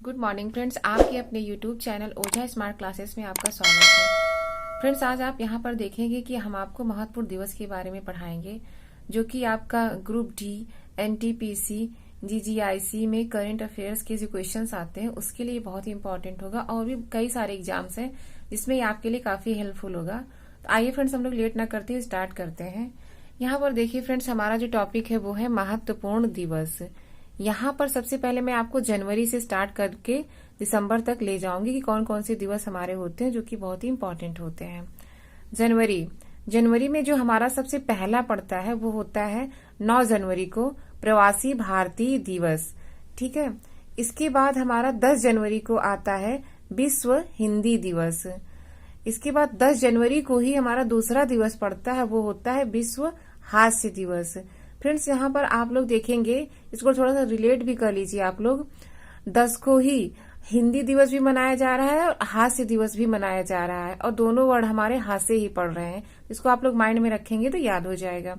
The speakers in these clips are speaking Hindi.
गुड मॉर्निंग फ्रेंड्स, आपके अपने यूट्यूब चैनल ओझा स्मार्ट क्लासेस में आपका स्वागत है। फ्रेंड्स, आज आप यहाँ पर देखेंगे कि हम आपको महत्वपूर्ण दिवस के बारे में पढ़ाएंगे, जो कि आपका ग्रुप डी, एनटीपीसी, जीजीआईसी में करंट अफेयर्स के जो क्वेश्चंस आते हैं उसके लिए बहुत ही इंपॉर्टेंट होगा। और भी कई सारे एग्जाम्स हैं जिसमें ये आपके लिए काफी हेल्पफुल होगा। तो आइए फ्रेंड्स, हम लोग लेट ना करते हुए स्टार्ट करते हैं। यहाँ पर देखिए फ्रेंड्स, हमारा जो टॉपिक है वो है महत्वपूर्ण दिवस। यहाँ पर सबसे पहले मैं आपको जनवरी से स्टार्ट करके दिसंबर तक ले जाऊंगी कि कौन कौन से दिवस हमारे होते हैं जो कि बहुत ही इंपॉर्टेंट होते हैं। जनवरी में जो हमारा सबसे पहला पड़ता है वो होता है 9 जनवरी को प्रवासी भारतीय दिवस। ठीक है। इसके बाद हमारा 10 जनवरी को आता है विश्व हिंदी दिवस। इसके बाद 10 जनवरी को ही हमारा दूसरा दिवस पड़ता है, वो होता है विश्व हास्य दिवस। फ्रेंड्स, यहाँ पर आप लोग देखेंगे, इसको थोड़ा सा रिलेट भी कर लीजिए आप लोग। 10 को ही हिंदी दिवस भी मनाया जा रहा है और हास्य दिवस भी मनाया जा रहा है, और दोनों वर्ड हमारे हास्य ही पड़ रहे हैं। इसको आप लोग माइंड में रखेंगे तो याद हो जाएगा।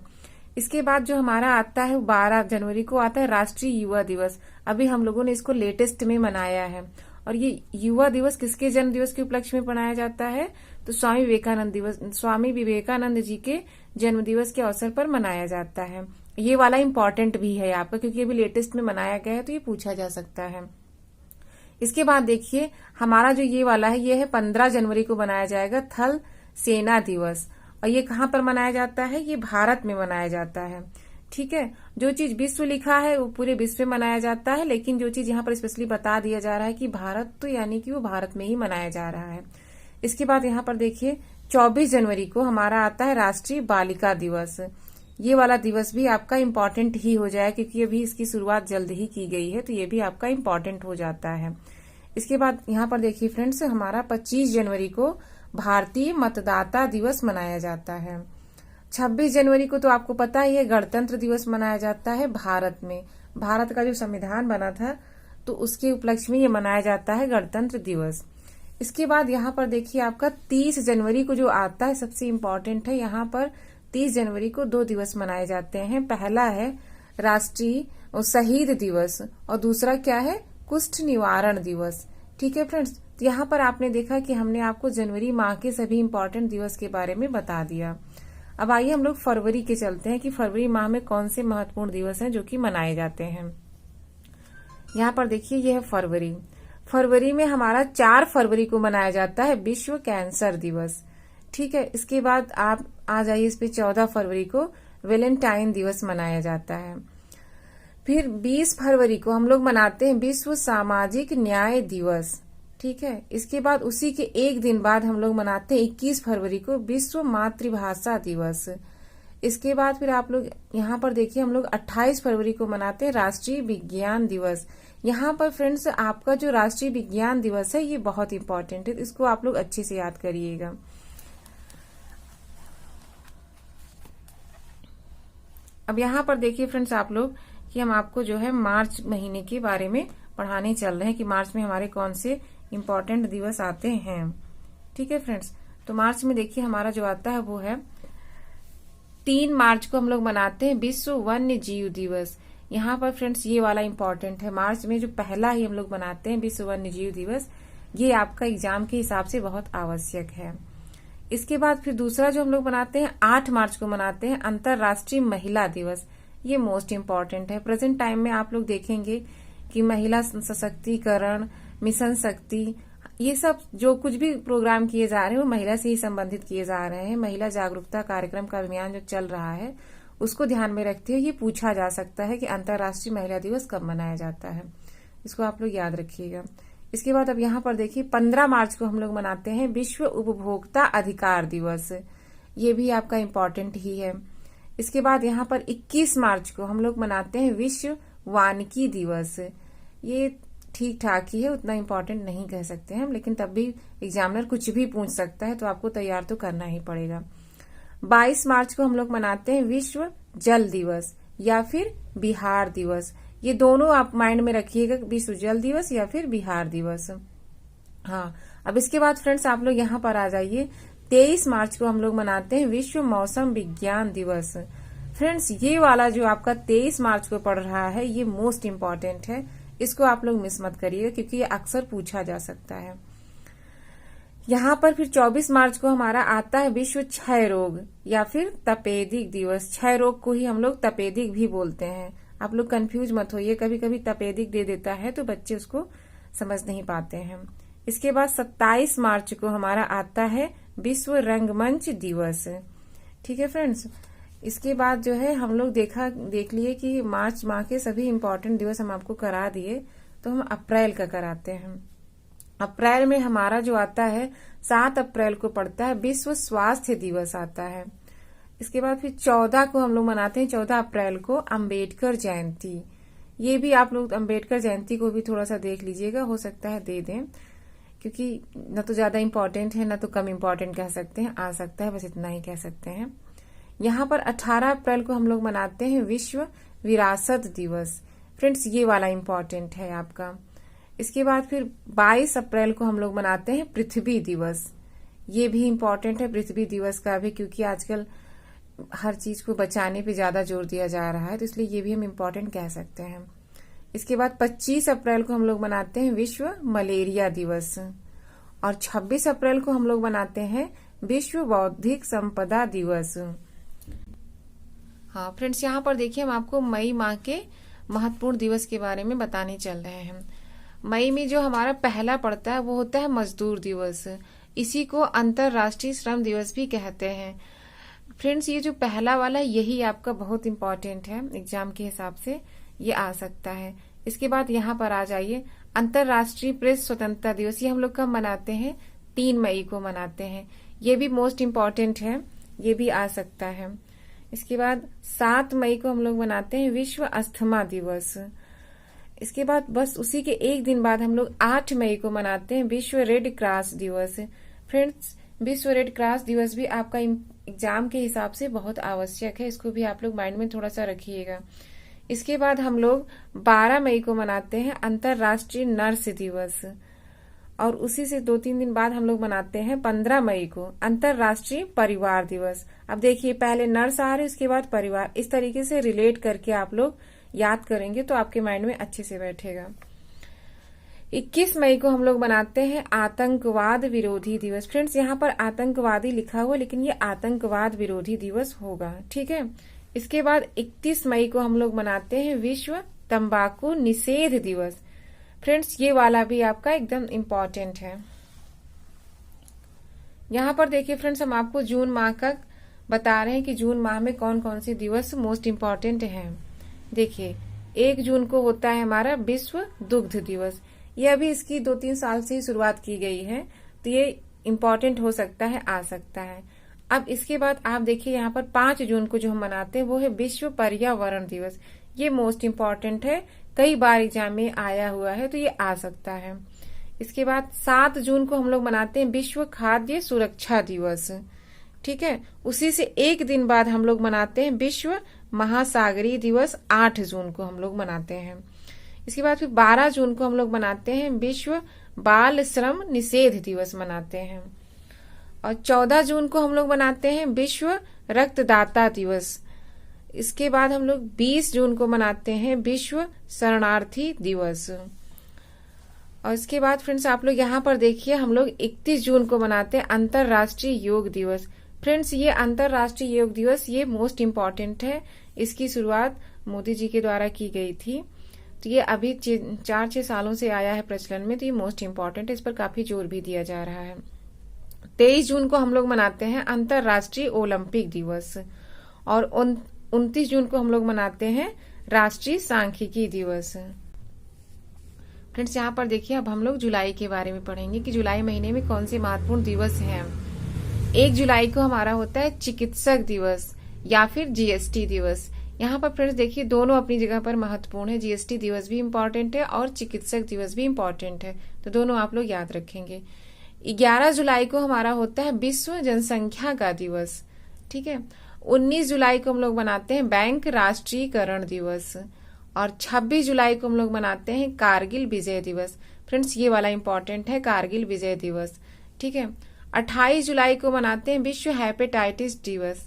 इसके बाद जो हमारा आता है 12 जनवरी को आता है राष्ट्रीय युवा दिवस। अभी हम लोगों ने इसको लेटेस्ट में मनाया है। और ये युवा दिवस किसके जन्म दिवस के उपलक्ष्य में मनाया जाता है? तो स्वामी विवेकानंद जी के जन्म दिवस के अवसर पर मनाया जाता है। ये वाला इम्पोर्टेंट भी है आपका, क्योंकि अभी लेटेस्ट में मनाया गया है तो ये पूछा जा सकता है। इसके बाद देखिए हमारा जो ये वाला है, ये है 15 जनवरी को मनाया जाएगा थल सेना दिवस। और ये कहाँ पर मनाया जाता है? ये भारत में मनाया जाता है। ठीक है। जो चीज विश्व लिखा है वो पूरे विश्व में मनाया जाता है, लेकिन जो चीज यहाँ पर स्पेशली बता दिया जा रहा है कि भारत, तो यानी कि वो भारत में ही मनाया जा रहा है। इसके बाद यहाँ पर देखिए 24 जनवरी को हमारा आता है राष्ट्रीय बालिका दिवस। ये वाला दिवस भी आपका इम्पोर्टेंट ही हो जाए, क्योंकि अभी इसकी शुरुआत जल्द ही की गई है, तो ये भी आपका इम्पोर्टेंट हो जाता है। इसके बाद यहाँ पर देखिए फ्रेंड्स, हमारा 25 जनवरी को भारतीय मतदाता दिवस मनाया जाता है। 26 जनवरी को तो आपको पता ही है गणतंत्र दिवस मनाया जाता है भारत में। भारत का जो संविधान बना था तो उसके उपलक्ष्य में ये मनाया जाता है गणतंत्र दिवस। इसके बाद यहाँ पर देखिए आपका 30 जनवरी को जो आता है सबसे इम्पोर्टेंट है। यहाँ पर 30 जनवरी को 2 दिवस मनाए जाते हैं। पहला है राष्ट्रीय शहीद दिवस और दूसरा क्या है? कुष्ठ निवारण दिवस। ठीक है फ्रेंड्स, तो यहाँ पर आपने देखा कि हमने आपको जनवरी माह के सभी इम्पोर्टेंट दिवस के बारे में बता दिया। अब आइए हम लोग फरवरी के चलते हैं कि फरवरी माह में कौन से महत्वपूर्ण दिवस हैं जो कि मनाए जाते हैं। यहाँ पर देखिए ये है फरवरी। फरवरी में हमारा 4 फरवरी को मनाया जाता है विश्व कैंसर दिवस। ठीक है। इसके बाद आप आ जाइए इस पे 14 फरवरी को वैलेंटाइन दिवस मनाया जाता है। फिर 20 फरवरी को हम लोग मनाते हैं विश्व सामाजिक न्याय दिवस। ठीक है। इसके बाद उसी के एक दिन बाद हम लोग मनाते हैं 21 फरवरी को विश्व मातृभाषा दिवस। इसके बाद फिर आप लोग यहाँ पर देखिए हम लोग 28 फरवरी को मनाते हैं राष्ट्रीय विज्ञान दिवस। यहाँ पर फ्रेंड्स आपका जो राष्ट्रीय विज्ञान दिवस है ये बहुत इंपॉर्टेंट है, इसको आप लोग अच्छे से याद करिएगा। अब यहाँ पर देखिए फ्रेंड्स आप लोग कि हम आपको जो है मार्च महीने के बारे में पढ़ाने चल रहे हैं कि मार्च में हमारे कौन से इम्पोर्टेंट दिवस आते हैं। ठीक है फ्रेंड्स, तो मार्च में देखिए हमारा जो आता है वो है 3 मार्च को हम लोग मनाते हैं विश्व वन्य जीव दिवस। यहाँ पर फ्रेंड्स ये वाला इम्पोर्टेंट है। मार्च में जो पहला ही हम लोग मनाते हैं विश्व वन्य जीव दिवस, ये आपका एग्जाम के हिसाब से बहुत आवश्यक है। इसके बाद फिर दूसरा जो हम लोग मनाते हैं 8 मार्च को मनाते हैं अंतर्राष्ट्रीय महिला दिवस। ये मोस्ट इम्पॉर्टेंट है। प्रेजेंट टाइम में आप लोग देखेंगे कि महिला सशक्तिकरण, मिशन शक्ति, ये सब जो कुछ भी प्रोग्राम किए जा रहे हैं वो महिला से ही संबंधित किए जा रहे हैं। महिला जागरूकता कार्यक्रम का अभियान जो चल रहा है उसको ध्यान में रखते हुए ये पूछा जा सकता है कि अंतर्राष्ट्रीय महिला दिवस कब मनाया जाता है। इसको आप लोग याद रखिएगा। इसके बाद अब यहाँ पर देखिए 15 मार्च को हम लोग मनाते हैं विश्व उपभोक्ता अधिकार दिवस। ये भी आपका इम्पोर्टेंट ही है। इसके बाद यहाँ पर 21 मार्च को हम लोग मनाते हैं विश्व वानिकी दिवस। ये ठीक ठाक ही है, उतना इम्पोर्टेंट नहीं कह सकते हैं हम, लेकिन तब भी एग्जामिनर कुछ भी पूछ सकता है तो आपको तैयार तो करना ही पड़ेगा। 22 मार्च को हम लोग मनाते हैं विश्व जल दिवस या फिर बिहार दिवस। ये दोनों आप माइंड में रखिएगा, विश्व जल दिवस या फिर बिहार दिवस। हाँ, अब इसके बाद फ्रेंड्स आप लोग यहाँ पर आ जाइए 23 मार्च को हम लोग मनाते हैं विश्व मौसम विज्ञान दिवस। फ्रेंड्स ये वाला जो आपका 23 मार्च को पड़ रहा है ये मोस्ट इम्पॉर्टेंट है। इसको आप लोग मिस मत करिएगा क्योंकि ये अक्सर पूछा जा सकता है। यहाँ पर फिर 24 मार्च को हमारा आता है विश्व क्षय रोग या फिर तपेदिक दिवस। क्षय रोग को ही हम लोग तपेदिक भी बोलते हैं। आप लोग कंफ्यूज मत होइए, कभी कभी तपेदिक दे देता है तो बच्चे उसको समझ नहीं पाते हैं। इसके बाद 27 मार्च को हमारा आता है विश्व रंगमंच दिवस। ठीक है फ्रेंड्स, इसके बाद जो है हम लोग देख लिए कि मार्च माह के सभी इम्पोर्टेंट दिवस हम आपको करा दिए। तो हम अप्रैल का कराते हैं। अप्रैल में हमारा जो आता है 7 अप्रैल को पड़ता है विश्व स्वास्थ्य दिवस आता है। इसके बाद फिर 14 को हम लोग मनाते हैं, 14 अप्रैल को अम्बेडकर जयंती। ये भी आप लोग अम्बेडकर जयंती को भी थोड़ा सा देख लीजिएगा, हो सकता है दे दें क्योंकि न तो ज्यादा इम्पोर्टेंट है न तो कम इम्पोर्टेंट कह सकते हैं, आ सकता है, बस इतना ही कह सकते हैं। यहाँ पर 18 अप्रैल को हम लोग मनाते हैं विश्व विरासत दिवस। फ्रेंड्स ये वाला इम्पोर्टेंट है आपका। इसके बाद फिर 22 अप्रैल को हम लोग मनाते हैं पृथ्वी दिवस। ये भी इम्पोर्टेंट है पृथ्वी दिवस का भी, क्योंकि आजकल हर चीज को बचाने पे ज्यादा जोर दिया जा रहा है, तो इसलिए ये भी हम इम्पोर्टेंट कह सकते हैं। इसके बाद 25 अप्रैल को हम लोग मनाते हैं विश्व मलेरिया दिवस और 26 अप्रैल को हम लोग मनाते हैं विश्व बौद्धिक संपदा दिवस। हाँ फ्रेंड्स, यहाँ पर देखिए हम आपको मई माह के महत्वपूर्ण दिवस के बारे में बताने चल रहे हैं। मई में जो हमारा पहला पड़ता है वो होता है मजदूर दिवस। इसी को अंतर्राष्ट्रीय श्रम दिवस भी कहते हैं। फ्रेंड्स ये जो पहला वाला यही आपका बहुत इम्पोर्टेंट है, एग्जाम के हिसाब से ये आ सकता है। इसके बाद यहाँ पर आ जाइए अंतर्राष्ट्रीय प्रेस स्वतंत्रता दिवस। ये हम लोग कब मनाते हैं? 3 मई को मनाते हैं। ये भी मोस्ट इम्पोर्टेंट है, ये भी आ सकता है। इसके बाद 7 मई को हम लोग मनाते हैं विश्व अस्थमा दिवस। इसके बाद बस उसी के एक दिन बाद हम लोग 8 मई को मनाते हैं विश्व रेड क्रॉस दिवस। फ्रेंड्स विश्व रेड क्रॉस दिवस भी आपका एग्जाम के हिसाब से बहुत आवश्यक है, इसको भी आप लोग माइंड में थोड़ा सा रखिएगा। इसके बाद हम लोग 12 मई को मनाते हैं अंतर्राष्ट्रीय नर्स दिवस और उसी से 2-3 दिन बाद हम लोग मनाते हैं 15 मई को अंतर्राष्ट्रीय परिवार दिवस। अब देखिए पहले नर्स आ रहे उसके बाद परिवार, इस तरीके से रिलेट करके आप लोग याद करेंगे तो आपके माइंड में अच्छे से बैठेगा। 21 मई को हम लोग मनाते हैं आतंकवाद विरोधी दिवस। फ्रेंड्स यहाँ पर आतंकवादी लिखा हुआ लेकिन ये आतंकवाद विरोधी दिवस होगा, ठीक है। इसके बाद 31 मई को हम लोग मनाते हैं विश्व तंबाकू निषेध दिवस। फ्रेंड्स ये वाला भी आपका एकदम इम्पोर्टेंट है। यहाँ पर देखिए फ्रेंड्स हम आपको जून माह का बता रहे हैं कि जून माह में कौन कौन से दिवस मोस्ट इम्पोर्टेंट हैं। देखिए 1 जून को होता है हमारा विश्व दुग्ध दिवस। ये अभी इसकी 2-3 साल से ही शुरुआत की गई है, तो ये इम्पोर्टेंट हो सकता है, आ सकता है। अब इसके बाद आप देखिए यहाँ पर 5 जून को जो हम मनाते हैं वो है विश्व पर्यावरण दिवस। ये मोस्ट इम्पोर्टेंट है, कई बार एग्जाम में आया हुआ है तो ये आ सकता है। इसके बाद 7 जून को हम लोग मनाते हैं विश्व खाद्य सुरक्षा दिवस, ठीक है। उसी से एक दिन बाद हम लोग मनाते हैं विश्व महासागरीय दिवस। 8 जून को हम लोग मनाते हैं। इसके बाद फिर 12 जून को हम लोग मनाते हैं विश्व बाल श्रम निषेध दिवस मनाते हैं और 14 जून को हम लोग मनाते हैं विश्व रक्तदाता दिवस। इसके बाद हम लोग 20 जून को मनाते हैं विश्व शरणार्थी दिवस। और इसके बाद फ्रेंड्स आप लोग यहाँ पर देखिए हम लोग 31 जून को मनाते हैं अंतर्राष्ट्रीय योग दिवस। फ्रेंड्स ये अंतर्राष्ट्रीय योग दिवस ये मोस्ट इम्पोर्टेंट है, इसकी शुरुआत मोदी जी के द्वारा की गई थी, तो ये अभी 4-6 सालों से आया है प्रचलन में, तो ये मोस्ट इम्पोर्टेंट है, इस पर काफी जोर भी दिया जा रहा है। 23 जून को हम लोग मनाते हैं अंतर्राष्ट्रीय ओलंपिक दिवस और 29 जून को हम लोग मनाते हैं राष्ट्रीय सांख्यिकी दिवस। फ्रेंड्स यहाँ पर देखिए अब हम लोग जुलाई के बारे में पढ़ेंगे कि जुलाई महीने में कौन से महत्वपूर्ण दिवस हैं। 1 जुलाई को हमारा होता है चिकित्सक दिवस या फिर जीएसटी दिवस। यहाँ पर फ्रेंड्स देखिए दोनों अपनी जगह पर महत्वपूर्ण है, जीएसटी दिवस भी इम्पोर्टेंट है और चिकित्सक दिवस भी इम्पोर्टेंट है, तो दोनों आप लोग याद रखेंगे। 11 जुलाई को हमारा होता है विश्व जनसंख्या का दिवस, ठीक है। 19 जुलाई को हम लोग मनाते हैं बैंक राष्ट्रीयकरण दिवस और 26 जुलाई को हम लोग मनाते हैं कारगिल विजय दिवस। फ्रेंड्स ये वाला इम्पोर्टेंट है, कारगिल विजय दिवस, ठीक है। 28 जुलाई को मनाते हैं विश्व हेपेटाइटिस दिवस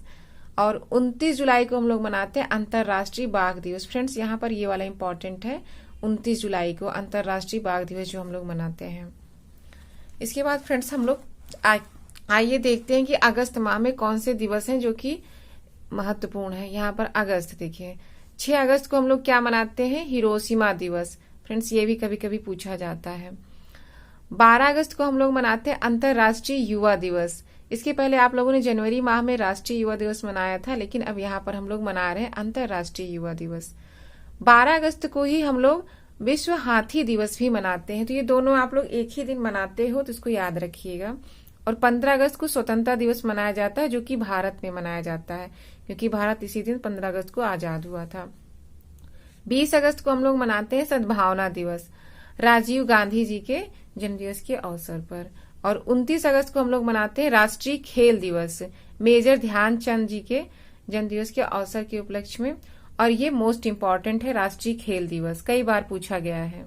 और 29 जुलाई को हम लोग मनाते हैं अंतर्राष्ट्रीय बाघ दिवस। फ्रेंड्स यहाँ पर ये वाला इम्पोर्टेंट है, 29 जुलाई को अंतर्राष्ट्रीय बाघ दिवस जो हम लोग मनाते हैं। इसके बाद फ्रेंड्स हम लोग आइए देखते हैं कि अगस्त माह में कौन से दिवस हैं जो कि महत्वपूर्ण है। यहाँ पर अगस्त देखिए, 6 अगस्त को हम लोग क्या मनाते हैं, हिरोशिमा दिवस। फ्रेंड्स ये भी कभी कभी पूछा जाता है। 12 अगस्त को हम लोग मनाते हैं अंतर्राष्ट्रीय युवा दिवस। इसके पहले आप लोगों ने जनवरी माह में राष्ट्रीय युवा दिवस मनाया था, लेकिन अब यहाँ पर हम लोग मना रहे हैं अंतर्राष्ट्रीय युवा दिवस। 12 अगस्त को ही हम लोग विश्व हाथी दिवस भी मनाते हैं, तो ये दोनों आप लोग एक ही दिन मनाते हो, तो इसको याद रखिएगा। और 15 अगस्त को स्वतंत्रता दिवस मनाया जाता है, जो कि भारत में मनाया जाता है, क्योंकि भारत इसी दिन 15 अगस्त को आजाद हुआ था। 20 अगस्त को हम लोग मनाते हैं सद्भावना दिवस, राजीव गांधी जी के जन्मदिवस के अवसर पर। और 29 अगस्त को हम लोग मनाते हैं राष्ट्रीय खेल दिवस, मेजर ध्यानचंद जी के जन्मदिवस के अवसर के उपलक्ष्य में। और ये मोस्ट इम्पॉर्टेंट है, राष्ट्रीय खेल दिवस कई बार पूछा गया है।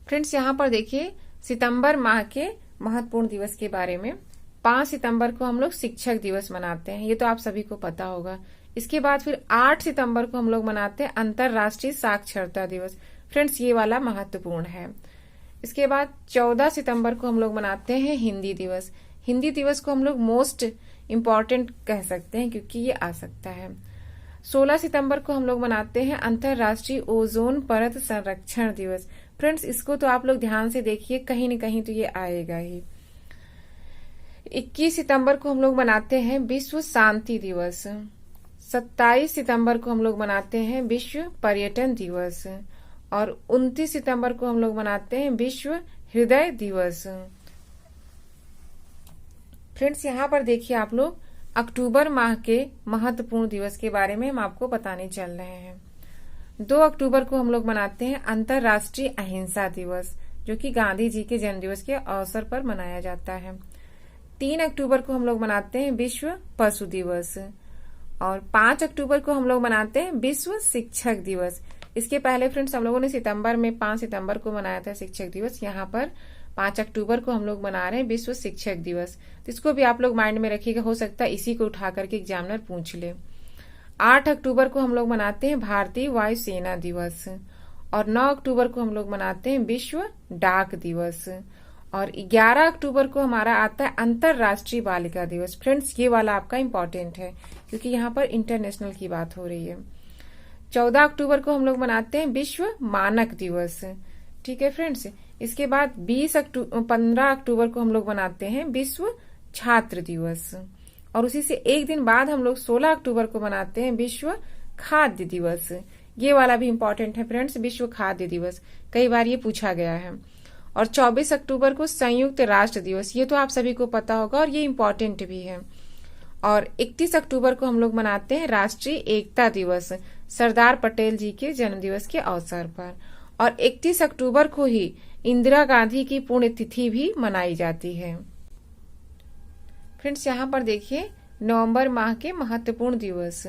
फ्रेंड्स यहाँ पर देखिए सितंबर माह के महत्वपूर्ण दिवस के बारे में। 5 सितंबर को हम लोग शिक्षक दिवस मनाते हैं, ये तो आप सभी को पता होगा। इसके बाद फिर 8 सितंबर को हम लोग मनाते हैं अंतर्राष्ट्रीय साक्षरता दिवस। फ्रेंड्स ये वाला महत्वपूर्ण है। इसके बाद 14 सितंबर को हम लोग मनाते हैं हिंदी दिवस। हिंदी दिवस को हम लोग मोस्ट इम्पॉर्टेंट कह सकते हैं, क्योंकि ये आ सकता है। 16 सितंबर को हम लोग मनाते हैं अंतर्राष्ट्रीय ओजोन परत संरक्षण दिवस। फ्रेंड्स इसको तो आप लोग ध्यान से देखिए, कहीं न कहीं तो ये आएगा ही। 21 सितंबर को हम लोग मनाते हैं विश्व शांति दिवस। 27 सितंबर को हम लोग मनाते हैं विश्व पर्यटन दिवस। और 29 सितंबर को हम लोग मनाते हैं विश्व हृदय दिवस। फ्रेंड्स यहाँ पर देखिए आप लोग अक्टूबर माह के महत्वपूर्ण दिवस के बारे में हम आपको बताने चल रहे हैं। 2 अक्टूबर को हम लोग मनाते हैं अंतर्राष्ट्रीय अहिंसा दिवस, जो कि गांधी जी के जन्मदिवस के अवसर पर मनाया जाता है। 3 अक्टूबर को हम लोग मनाते हैं विश्व पशु दिवस। और 5 अक्टूबर को हम लोग मनाते हैं विश्व शिक्षक दिवस। इसके पहले फ्रेंड्स हम लोगों ने सितंबर में 5 सितंबर को मनाया था शिक्षक दिवस, यहाँ पर 5 अक्टूबर को हम लोग मना रहे हैं विश्व शिक्षक दिवस। तो इसको भी आप लोग माइंड में रखिएगा, हो सकता है इसी को उठा करके एग्जामिनर पूछ ले। 8 अक्टूबर को हम लोग मनाते हैं भारतीय वायुसेना दिवस। और 9 अक्टूबर को हम लोग मनाते हैं विश्व डाक दिवस। और 11 अक्टूबर को हमारा आता है अंतर्राष्ट्रीय बालिका दिवस। फ्रेंड्स ये वाला आपका इम्पोर्टेंट है, क्योंकि यहाँ पर इंटरनेशनल की बात हो रही है। 14 अक्टूबर को हम लोग मनाते हैं विश्व मानक दिवस। ठीक है फ्रेंड्स। इसके बाद 15 अक्टूबर को हम लोग मनाते हैं विश्व छात्र दिवस। और उसी से एक दिन बाद हम लोग 16 अक्टूबर को मनाते हैं विश्व खाद्य दिवस। ये वाला भी इम्पोर्टेंट है फ्रेंड्स, विश्व खाद्य दिवस, कई बार ये पूछा गया है। और 24 अक्टूबर को संयुक्त राष्ट्र दिवस, ये तो आप सभी को पता होगा और ये इम्पोर्टेंट भी है। और 31 अक्टूबर को हम लोग मनाते हैं राष्ट्रीय एकता दिवस, सरदार पटेल जी के जन्मदिवस के अवसर पर। और 31 अक्टूबर को ही इंदिरा गांधी की पुण्यतिथि भी मनाई जाती है। फ्रेंड्स यहाँ पर देखिए नवंबर माह के महत्वपूर्ण दिवस।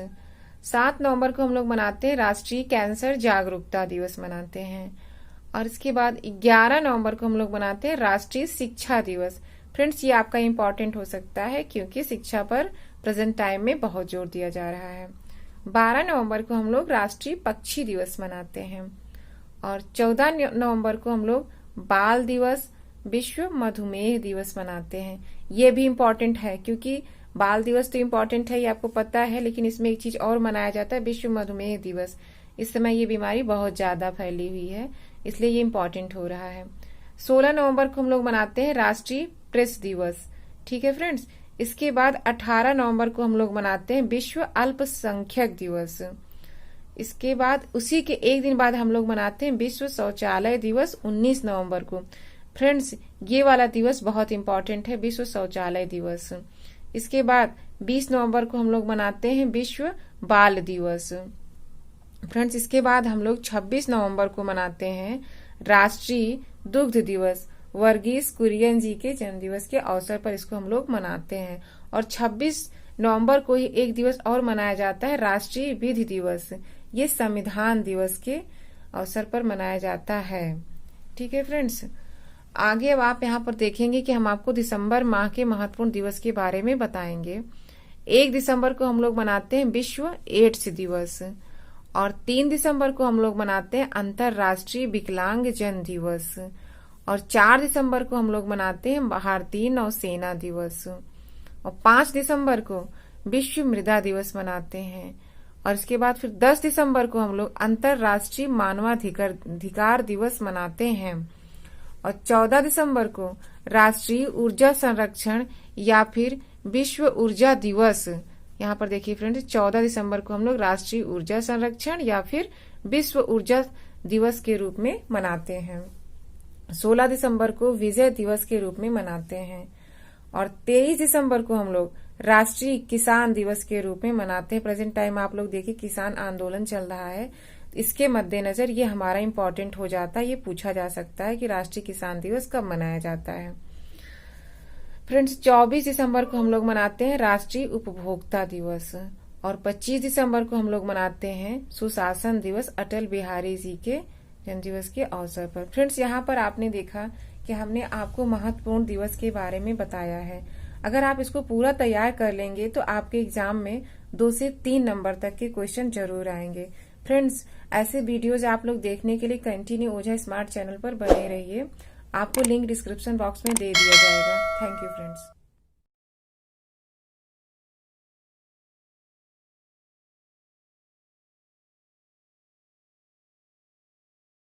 7 नवंबर को हम लोग मनाते हैं राष्ट्रीय कैंसर जागरूकता दिवस मनाते हैं। और इसके बाद 11 नवंबर को हम लोग मनाते हैं राष्ट्रीय शिक्षा दिवस। फ्रेंड्स ये आपका इम्पोर्टेंट हो सकता है, क्योंकि शिक्षा पर प्रेजेंट टाइम में बहुत जोर दिया जा रहा है। 12 नवंबर को हम लोग राष्ट्रीय पक्षी दिवस मनाते हैं। और 14 नवंबर को हम लोग बाल दिवस, विश्व मधुमेह दिवस मनाते हैं। ये भी इम्पोर्टेंट है, क्योंकि बाल दिवस तो इम्पोर्टेंट है, ये आपको पता है, लेकिन इसमें एक चीज और मनाया जाता है, विश्व मधुमेह दिवस। इस समय ये बीमारी बहुत ज्यादा फैली हुई है, इसलिए ये इम्पोर्टेंट हो रहा है। 16 नवंबर को हम लोग मनाते हैं राष्ट्रीय प्रेस दिवस। ठीक है फ्रेंड्स। इसके बाद 18 नवंबर को हम लोग मनाते हैं विश्व अल्पसंख्यक दिवस। इसके बाद उसी के एक दिन बाद हम लोग मनाते हैं विश्व शौचालय दिवस 19 नवंबर को। फ्रेंड्स ये वाला दिवस बहुत इंपॉर्टेंट है, विश्व शौचालय दिवस। इसके बाद 20 नवंबर को हम लोग मनाते हैं विश्व बाल दिवस। फ्रेंड्स इसके बाद हम लोग 26 नवंबर को मनाते हैं राष्ट्रीय दुग्ध दिवस। वर्गीस कुरियन जी के जन्मदिवस के अवसर पर इसको हम लोग मनाते हैं। और 26 नवंबर को ही एक दिवस और मनाया जाता है राष्ट्रीय विधि दिवस। ये संविधान दिवस के अवसर पर मनाया जाता है। ठीक है फ्रेंड्स। आगे अब आप यहाँ पर देखेंगे कि हम आपको दिसंबर माह के महत्वपूर्ण दिवस के बारे में बताएंगे। 1 दिसंबर को हम लोग मनाते हैं विश्व एड्स दिवस। और 3 दिसंबर को हम लोग मनाते हैं अंतर्राष्ट्रीय विकलांग जन दिवस। और 4 दिसंबर को हम लोग मनाते हैं भारतीय नौसेना दिवस। और 5 दिसंबर को विश्व मृदा दिवस मनाते हैं। और इसके बाद फिर 10 दिसंबर को हम लोग अंतर्राष्ट्रीय मानवाधिकार दिवस मनाते हैं। और 14 दिसंबर को राष्ट्रीय ऊर्जा संरक्षण या फिर विश्व ऊर्जा दिवस, यहाँ पर देखिए फ्रेंड्स 14 दिसंबर को हम लोग राष्ट्रीय ऊर्जा संरक्षण या फिर विश्व ऊर्जा दिवस के रूप में मनाते हैं। 16 दिसंबर को विजय दिवस के रूप में मनाते हैं। और 23 दिसंबर को हम लोग राष्ट्रीय किसान दिवस के रूप में मनाते हैं। प्रेजेंट टाइम आप लोग देखिए किसान आंदोलन चल रहा है, इसके मद्देनजर ये हमारा इम्पोर्टेंट हो जाता है। ये पूछा जा सकता है कि राष्ट्रीय किसान दिवस कब मनाया जाता है। फ्रेंड्स 24 दिसंबर को हम लोग मनाते हैं राष्ट्रीय उपभोक्ता दिवस। और 25 दिसंबर को हम लोग मनाते हैं सुशासन दिवस अटल बिहारी जी के जन्म दिवस के अवसर पर। फ्रेंड्स यहाँ पर आपने देखा कि हमने आपको महत्वपूर्ण दिवस के बारे में बताया है। अगर आप इसको पूरा तैयार कर लेंगे तो आपके एग्जाम में 2 से 3 नंबर तक के क्वेश्चन जरूर आएंगे। फ्रेंड्स ऐसे वीडियोज आप लोग देखने के लिए कंटिन्यू ओझा स्मार्ट चैनल पर बने रहिए। आपको लिंक डिस्क्रिप्शन बॉक्स में दे दिया जाएगा। Thank you friends.